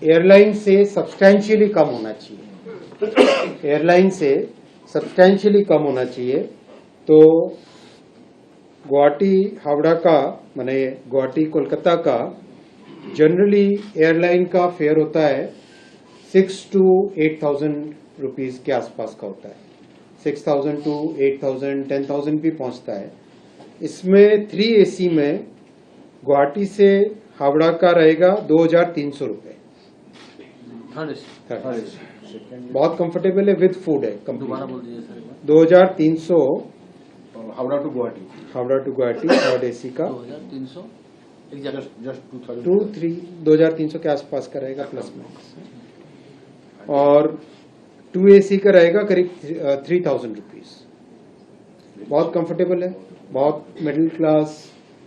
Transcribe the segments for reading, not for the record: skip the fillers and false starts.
Airline से substantially कम होना चाहिए। एयरलाइन से सब्सटैंशियली कम होना चाहिए। तो गुवाहाटी हावड़ा का माने गुवाहाटी कोलकाता का जनरली एयरलाइन का फेयर होता है 6 to 8,000 रुपीज के आसपास का होता है। 6,000 to 8,000, 10,000 भी पहुंचता है। इसमें 3 AC में गुवाहाटी से हावड़ा का रहेगा 2,300 रुपए। बहुत कंफर्टेबल है, विद फूड है। दोबारा बोल दीजिए sir. 2,300 Howrah to Guwahati third AC का 2,300 जस्ट 2,300 के आसपास का रहेगा प्लस माइनस। और 2 AC का रहेगा करीब 3,000 रुपीज। बहुत कंफर्टेबल है, बहुत मिडिल क्लास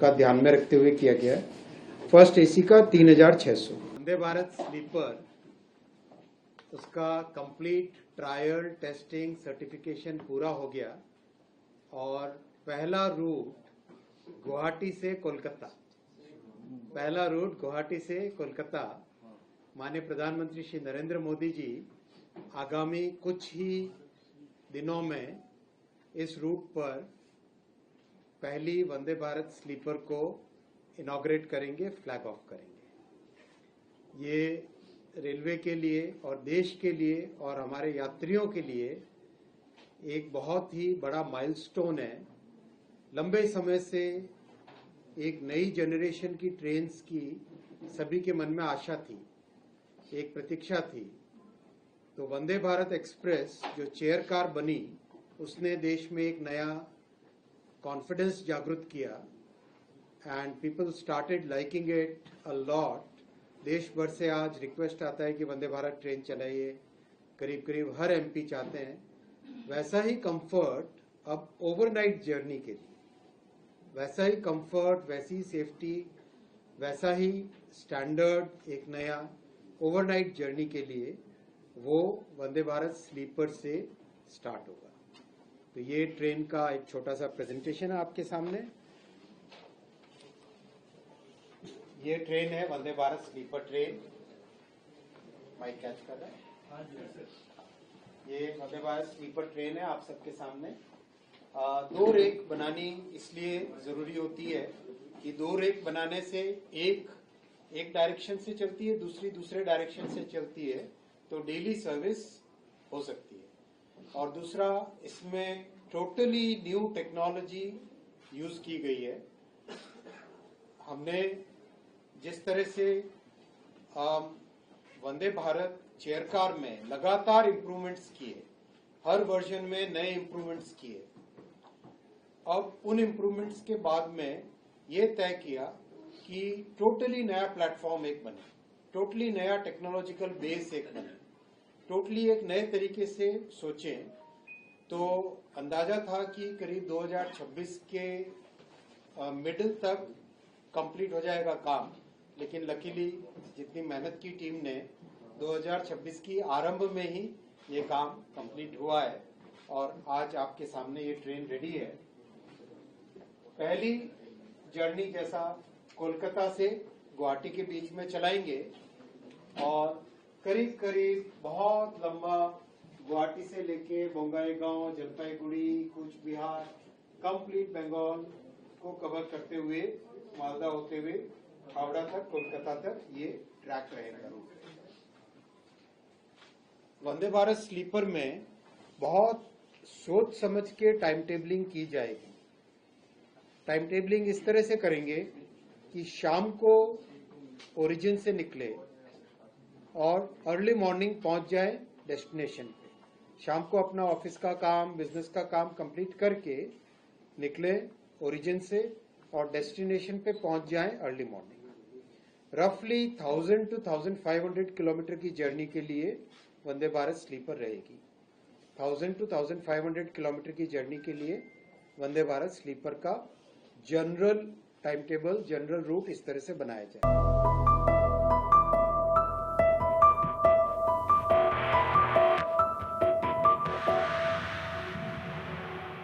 का ध्यान में रखते हुए किया गया है। फर्स्ट AC का 3,600। वंदे भारत स्लीपर उसका कंप्लीट ट्रायल टेस्टिंग सर्टिफिकेशन पूरा हो गया और पहला रूट गुवाहाटी से कोलकाता माननीय प्रधानमंत्री श्री नरेंद्र मोदी जी आगामी कुछ ही दिनों में इस रूट पर पहली वंदे भारत स्लीपर को इनॉग्रेट करेंगे, फ्लैग ऑफ करेंगे। ये रेलवे के लिए और देश के लिए और हमारे यात्रियों के लिए एक बहुत ही बड़ा माइलस्टोन है। लंबे समय से एक नई जनरेशन की ट्रेन्स की सभी के मन में आशा थी, एक प्रतीक्षा थी। तो वंदे भारत एक्सप्रेस जो चेयर कार बनी उसने देश में एक नया कॉन्फिडेंस जागृत किया and people started liking it a lot. देश भर से आज रिक्वेस्ट आता है कि वंदे भारत ट्रेन चलाइए, करीब करीब हर MP चाहते हैं। वैसा ही कंफर्ट अब ओवरनाइट जर्नी के लिए, वैसा ही कंफर्ट, वैसी ही सेफ्टी, वैसा ही स्टैंडर्ड एक नया ओवरनाइट जर्नी के लिए वो वंदे भारत स्लीपर से स्टार्ट होगा। तो ये ट्रेन का एक छोटा सा प्रेजेंटेशन है आपके सामने। ये ट्रेन है Vande Bharat sleeper train. Mike catch कर रहा है। ये वंदे भारत स्लीपर ट्रेन है आप सबके सामने। 2 रेक बनानी इसलिए जरूरी होती है कि 2 रेक बनाने से एक डायरेक्शन से चलती है, दूसरे डायरेक्शन से चलती है, तो डेली सर्विस हो सकती है। और दूसरा, इसमें टोटली न्यू टेक्नोलॉजी यूज की गई है। हमने जिस तरह से वंदे भारत चेयर कार में लगातार इम्प्रूवमेंट्स किए, हर वर्जन में नए इम्प्रूवमेंट्स किए, अब उन इम्प्रूवमेंट्स के बाद में ये तय किया कि टोटली नया प्लेटफॉर्म एक बने, टोटली नया टेक्नोलॉजिकल बेस एक बने, टोटली एक नए तरीके से सोचें। तो अंदाजा था कि करीब 2026 के मिडिल तक कंप्लीट हो जाएगा काम, लेकिन लकीली जितनी मेहनत की टीम ने 2026 की आरंभ में ही ये काम कंप्लीट हुआ है और आज आपके सामने ये ट्रेन रेडी है। पहली जर्नी जैसा कोलकाता से गुवाहाटी के बीच में चलाएंगे और करीब करीब बहुत लंबा गुवाहाटी से लेके बोंगाईगांव, जलपाईगुड़ी, कूच बिहार, कंप्लीट बंगाल को कवर करते हुए मालदा होते हुए हावड़ा तक, कोलकाता तक ये ट्रैक रहेगा। वंदे भारत स्लीपर में बहुत सोच समझ के टाइम टेबलिंग की जाएगी। टाइम टेबलिंग इस तरह से करेंगे कि शाम को ओरिजिन से निकले और अर्ली मॉर्निंग पहुंच जाए डेस्टिनेशन पे। शाम को अपना ऑफिस का काम, बिजनेस का काम कंप्लीट करके निकले ओरिजिन से और डेस्टिनेशन पे पहुंच जाए अर्ली मॉर्निंग। रफली 1000 to 1500 किलोमीटर की जर्नी के लिए वंदे भारत स्लीपर रहेगी। 1000 to 1500 किलोमीटर की जर्नी के लिए वंदे भारत स्लीपर का general time table, general route इस तरह से बनाया जाए।